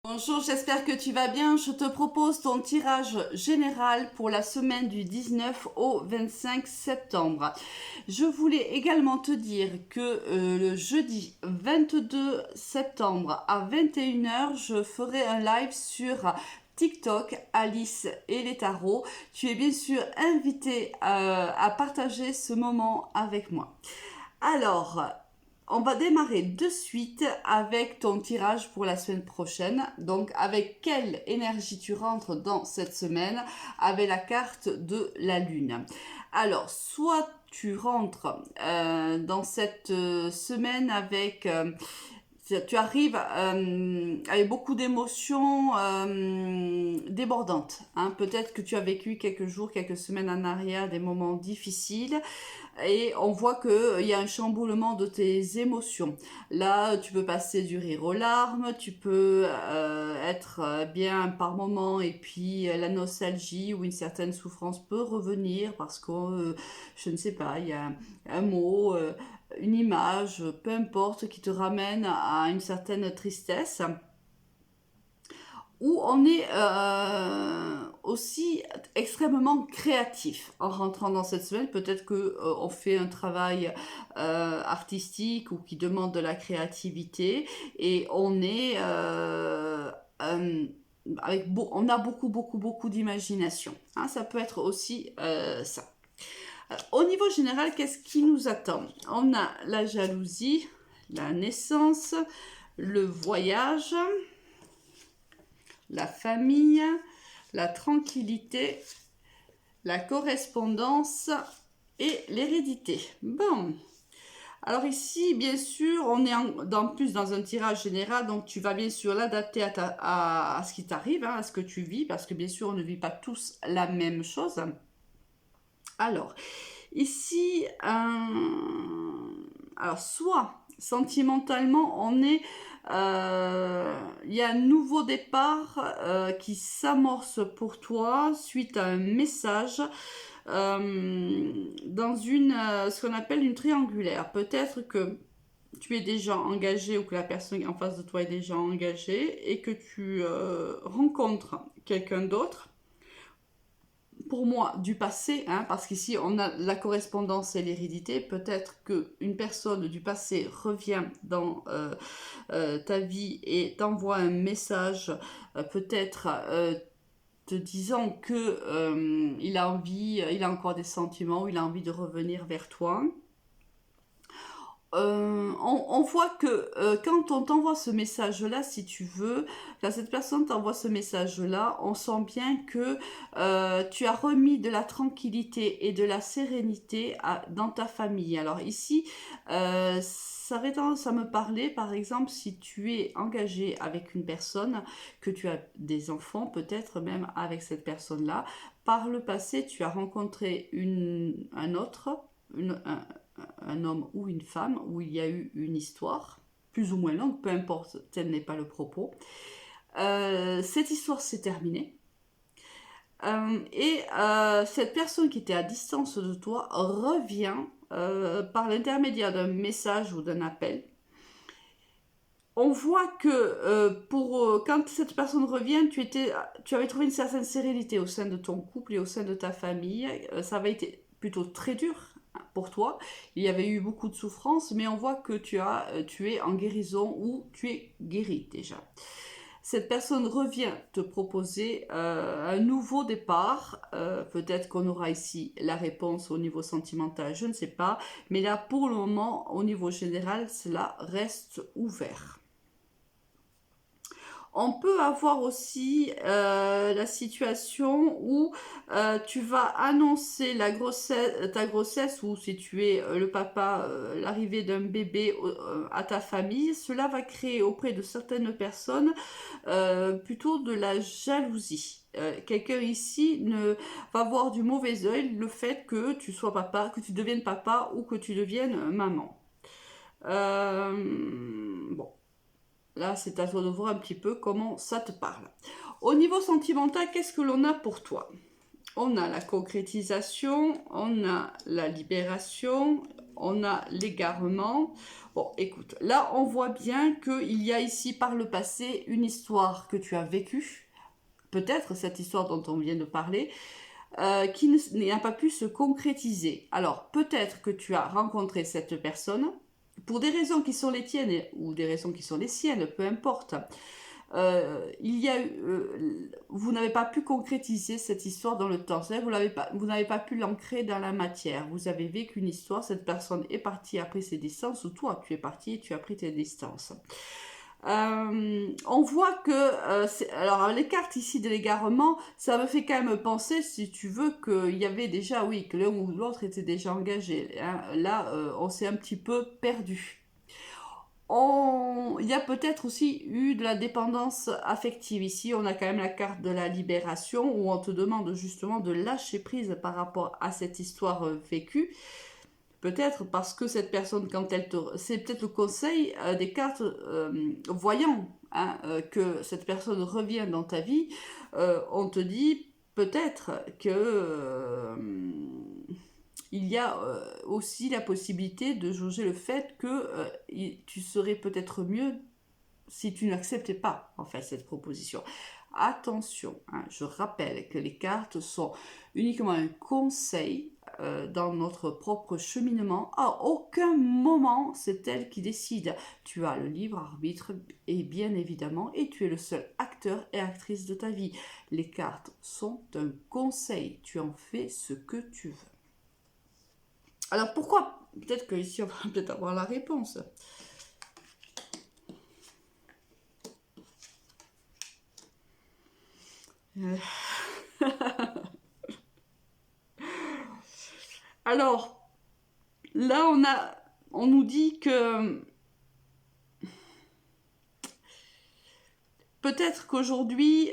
Bonjour, j'espère que tu vas bien. Je te propose ton tirage général pour la semaine du 19 au 25 septembre. Je voulais également te dire que le jeudi 22 septembre à 21 h, je ferai un live sur TikTok, Alice et les tarots. Tu es bien sûr invité à partager ce moment avec moi. Alors, on va démarrer de suite avec ton tirage pour la semaine prochaine. Donc, avec quelle énergie tu rentres dans cette semaine avec la carte de la lune. Alors, soit tu rentres dans cette semaine avec... tu arrives avec beaucoup d'émotions débordantes. Hein. Peut-être que tu as vécu quelques jours, quelques semaines en arrière, des moments difficiles. Et on voit qu'il y a un chamboulement de tes émotions. Là, tu peux passer du rire aux larmes, tu peux être bien par moment et puis la nostalgie ou une certaine souffrance peut revenir parce que, je ne sais pas, il y a un mot, une image, peu importe, qui te ramène à une certaine tristesse où on est aussi extrêmement créatif en rentrant dans cette semaine. Peut-être que on fait un travail artistique ou qui demande de la créativité et on est on a beaucoup d'imagination. Hein, ça peut être aussi ça. Au niveau général, qu'est-ce qui nous attend? On a la jalousie, la naissance, le voyage, la famille, la tranquillité, la correspondance et l'hérédité. Bon. Alors ici, bien sûr, on est plus dans un tirage général, donc tu vas bien sûr l'adapter à ce qui t'arrive, hein, à ce que tu vis, parce que bien sûr, on ne vit pas tous la même chose. Alors, ici, alors soit sentimentalement, on est, il y a un nouveau départ qui s'amorce pour toi suite à un message dans ce qu'on appelle une triangulaire. Peut-être que tu es déjà engagé ou que la personne en face de toi est déjà engagée et que tu rencontres quelqu'un d'autre. Pour moi, du passé, hein, parce qu'ici on a la correspondance et l'hérédité. Peut-être qu'une personne du passé revient dans ta vie et t'envoie un message, peut-être te disant que il a envie, il a encore des sentiments, ou il a envie de revenir vers toi. On voit que quand on t'envoie ce message-là, si tu veux, quand cette personne t'envoie ce message-là, on sent bien que tu as remis de la tranquillité et de la sérénité dans ta famille. Alors ici, ça aurait tendance à me parler, par exemple, si tu es engagé avec une personne, que tu as des enfants, peut-être même avec cette personne-là. Par le passé, tu as rencontré un autre, un homme ou une femme, où il y a eu une histoire, plus ou moins longue, peu importe, tel n'est pas le propos. Cette histoire s'est terminée. Cette personne qui était à distance de toi revient par l'intermédiaire d'un message ou d'un appel. On voit que quand cette personne revient, tu avais trouvé une certaine sérénité au sein de ton couple et au sein de ta famille. Ça avait été plutôt très dur pour toi. Il y avait eu beaucoup de souffrance, mais on voit que tu es en guérison ou tu es guéri déjà. Cette personne revient te proposer un nouveau départ. Peut-être qu'on aura ici la réponse au niveau sentimental, je ne sais pas. Mais là, pour le moment, au niveau général, cela reste ouvert. On peut avoir aussi la situation où tu vas annoncer ta grossesse, ou si tu es le papa, l'arrivée d'un bébé à ta famille. Cela va créer auprès de certaines personnes plutôt de la jalousie. Quelqu'un ici va voir du mauvais œil le fait que tu sois papa, que tu deviennes papa ou que tu deviennes maman. Bon. Là, c'est à toi de voir un petit peu comment ça te parle. Au niveau sentimental, qu'est-ce que l'on a pour toi? On a la concrétisation, on a la libération, on a l'égarement. Bon, écoute, là, on voit bien qu'il y a ici, par le passé, une histoire que tu as vécue. Peut-être cette histoire dont on vient de parler, qui n'a pas pu se concrétiser. Alors, peut-être que tu as rencontré cette personne, pour des raisons qui sont les tiennes, ou des raisons qui sont les siennes, peu importe. Vous n'avez pas pu concrétiser cette histoire dans le temps. Vous n'avez pas pu l'ancrer dans la matière. Vous avez vécu une histoire, cette personne est partie, a pris ses distances, ou toi tu es parti et tu as pris tes distances. On voit que, alors les cartes ici de l'égarement, ça me fait quand même penser, si tu veux, qu'il y avait déjà, oui, que l'un ou l'autre était déjà engagé. Hein. Là, on s'est un petit peu perdu. Il y a peut-être aussi eu de la dépendance affective. Ici, on a quand même la carte de la libération où on te demande justement de lâcher prise par rapport à cette histoire vécue. Peut-être parce que cette personne, quand elle te... C'est peut-être le conseil des cartes voyant hein, que cette personne revient dans ta vie. On te dit peut-être que... il y a aussi la possibilité de jauger le fait que tu serais peut-être mieux si tu n'acceptais pas en fait cette proposition. Attention, hein, je rappelle que les cartes sont uniquement un conseil dans notre propre cheminement. À aucun moment, c'est elle qui décide. Tu as le libre arbitre et bien évidemment, et tu es le seul acteur et actrice de ta vie. Les cartes sont un conseil. Tu en fais ce que tu veux. Alors pourquoi? Peut-être que ici on va peut-être avoir la réponse. Alors là on nous dit que peut-être qu'aujourd'hui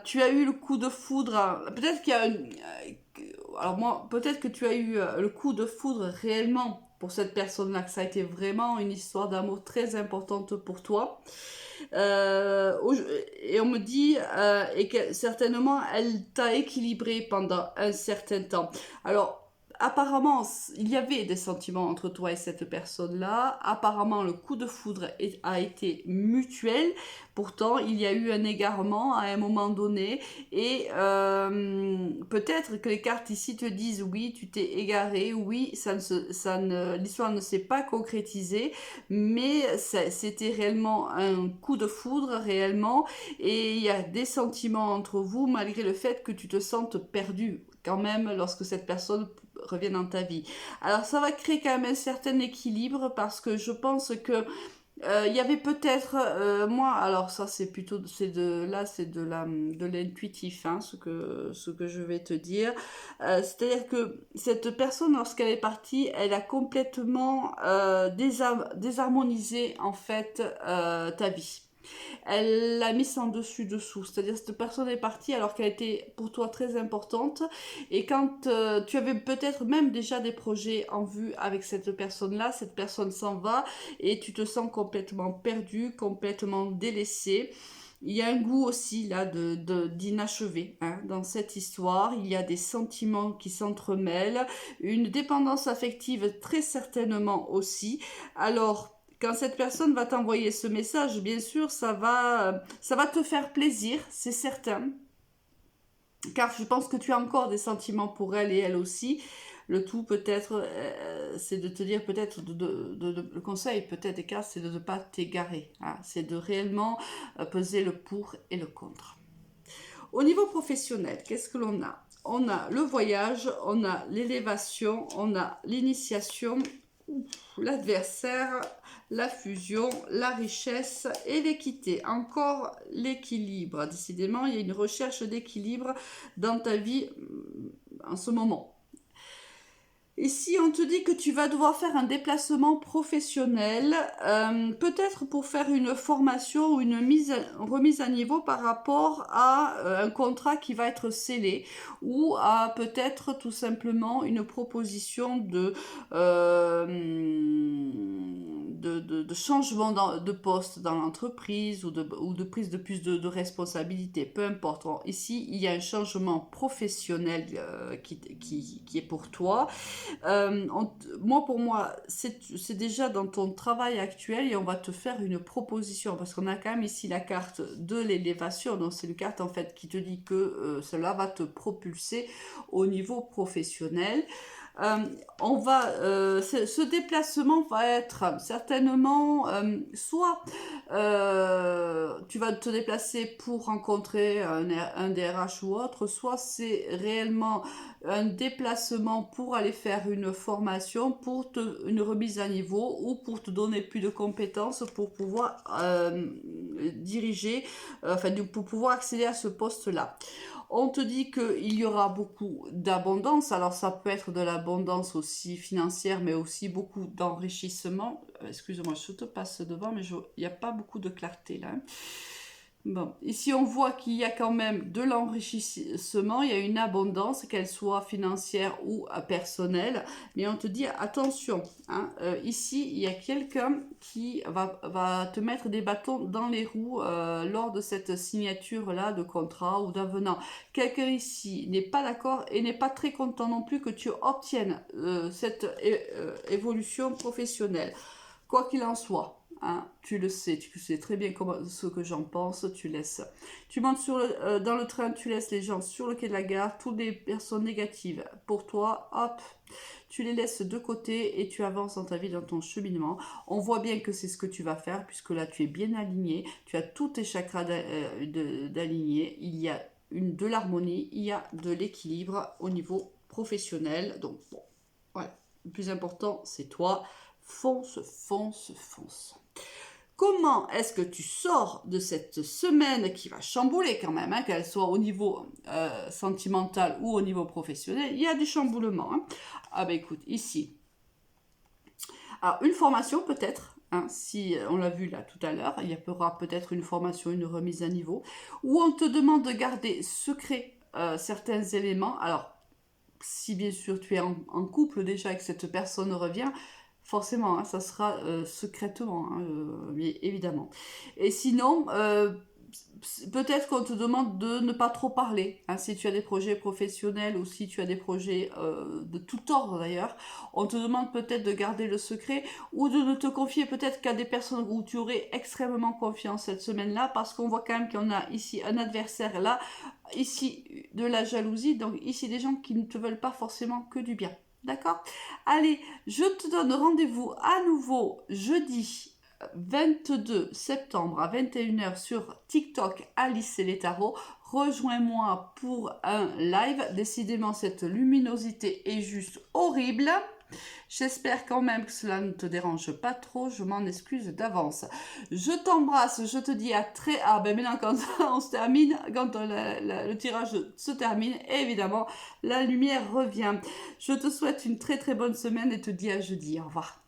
tu as eu le coup de foudre. Peut-être qu'il y a alors moi, peut-être que tu as eu le coup de foudre réellement pour cette personne-là, que ça a été vraiment une histoire d'amour très importante pour toi. Et on me dit et que certainement elle t'a équilibré pendant un certain temps. Alors apparemment il y avait des sentiments entre toi et cette personne-là. Apparemment le coup de foudre a été mutuel. Pourtant il y a eu un égarement à un moment donné et peut-être que les cartes ici te disent oui tu t'es égaré, oui l'histoire ne s'est pas concrétisée, mais c'était réellement un coup de foudre réellement et il y a des sentiments entre vous malgré le fait que tu te sentes perdu quand même lorsque cette personne revient dans ta vie. Alors ça va créer quand même un certain équilibre parce que je pense que il y avait peut-être moi alors ça c'est plutôt c'est de l'intuitif hein, ce que je vais te dire c'est-à-dire que cette personne lorsqu'elle est partie elle a complètement désharmonisé en fait ta vie. Elle l'a mise en dessus-dessous. C'est-à-dire que cette personne est partie alors qu'elle était pour toi très importante. Et quand tu avais peut-être même déjà des projets en vue avec cette personne-là, cette personne s'en va et tu te sens complètement perdu, complètement délaissé. Il y a un goût aussi là d'inachevé hein, dans cette histoire. Il y a des sentiments qui s'entremêlent, une dépendance affective très certainement aussi. Alors, quand cette personne va t'envoyer ce message, bien sûr, ça va te faire plaisir, c'est certain. Car je pense que tu as encore des sentiments pour elle et elle aussi. Le tout peut-être, c'est de te dire peut-être, le conseil peut-être des cartes, c'est de ne pas t'égarer. Hein. C'est de réellement peser le pour et le contre. Au niveau professionnel, qu'est-ce que l'on a? On a le voyage, on a l'élévation, on a l'initiation, l'adversaire, la fusion, la richesse et l'équité. Encore l'équilibre. Décidément, il y a une recherche d'équilibre dans ta vie en ce moment. Ici, on te dit que tu vas devoir faire un déplacement professionnel, peut-être pour faire une formation ou une remise à niveau par rapport à un contrat qui va être scellé ou à peut-être tout simplement une proposition de de changement de poste dans l'entreprise ou de prise de plus de responsabilité, peu importe. Bon, ici, il y a un changement professionnel qui est pour toi. Pour moi, c'est déjà dans ton travail actuel et on va te faire une proposition parce qu'on a quand même ici la carte de l'élévation. Donc, c'est une carte en fait qui te dit que cela va te propulser au niveau professionnel. Ce déplacement va être certainement soit tu vas te déplacer pour rencontrer un DRH ou autre, soit c'est réellement un déplacement pour aller faire une formation, une remise à niveau ou pour te donner plus de compétences pour pouvoir diriger, pour pouvoir accéder à ce poste-là. On te dit qu'il y aura beaucoup d'abondance, alors ça peut être de l'abondance aussi financière, mais aussi beaucoup d'enrichissement. Excuse-moi, je te passe devant, mais il n'y a pas beaucoup de clarté là. Bon, ici on voit qu'il y a quand même de l'enrichissement, il y a une abondance, qu'elle soit financière ou personnelle, mais on te dit attention, hein, ici il y a quelqu'un qui va te mettre des bâtons dans les roues lors de cette signature-là de contrat ou d'avenant. Quelqu'un ici n'est pas d'accord et n'est pas très content non plus que tu obtiennes cette évolution professionnelle, quoi qu'il en soit. Hein, tu sais très bien ce que j'en pense, tu laisses. Tu montes dans le train, tu laisses les gens sur le quai de la gare, toutes les personnes négatives pour toi, hop, tu les laisses de côté et tu avances dans ta vie, dans ton cheminement. On voit bien que c'est ce que tu vas faire puisque là tu es bien aligné, tu as tous tes chakras d'alignés, il y a de l'harmonie, il y a de l'équilibre au niveau professionnel. Donc bon, voilà, le plus important c'est toi. Fonce, fonce, fonce. Comment est-ce que tu sors de cette semaine qui va chambouler quand même, hein, qu'elle soit au niveau sentimental ou au niveau professionnel, il y a du chamboulement. Hein. Ah ben écoute, ici, alors une formation peut-être, hein, si on l'a vu là tout à l'heure, il y aura peut-être une formation, une remise à niveau, où on te demande de garder secret certains éléments. Alors, si bien sûr tu es en couple déjà et que cette personne revient, forcément, hein, ça sera secrètement, hein, évidemment. Et sinon, peut-être qu'on te demande de ne pas trop parler. Hein, si tu as des projets professionnels ou si tu as des projets de tout ordre d'ailleurs, on te demande peut-être de garder le secret ou de ne te confier peut-être qu'à des personnes où tu aurais extrêmement confiance cette semaine-là, parce qu'on voit quand même qu'on a ici un adversaire là, ici de la jalousie, donc ici des gens qui ne te veulent pas forcément que du bien. D'accord ? Allez, je te donne rendez-vous à nouveau jeudi 22 septembre à 21h sur TikTok Alice et les tarots. Rejoins-moi pour un live. Décidément, cette luminosité est juste horrible. J'espère quand même que cela ne te dérange pas trop. Je m'en excuse d'avance. Je t'embrasse. Je te dis à très... Ah ben maintenant, quand on se termine, quand le tirage se termine, évidemment, la lumière revient. Je te souhaite une très très bonne semaine et te dis à jeudi. Au revoir.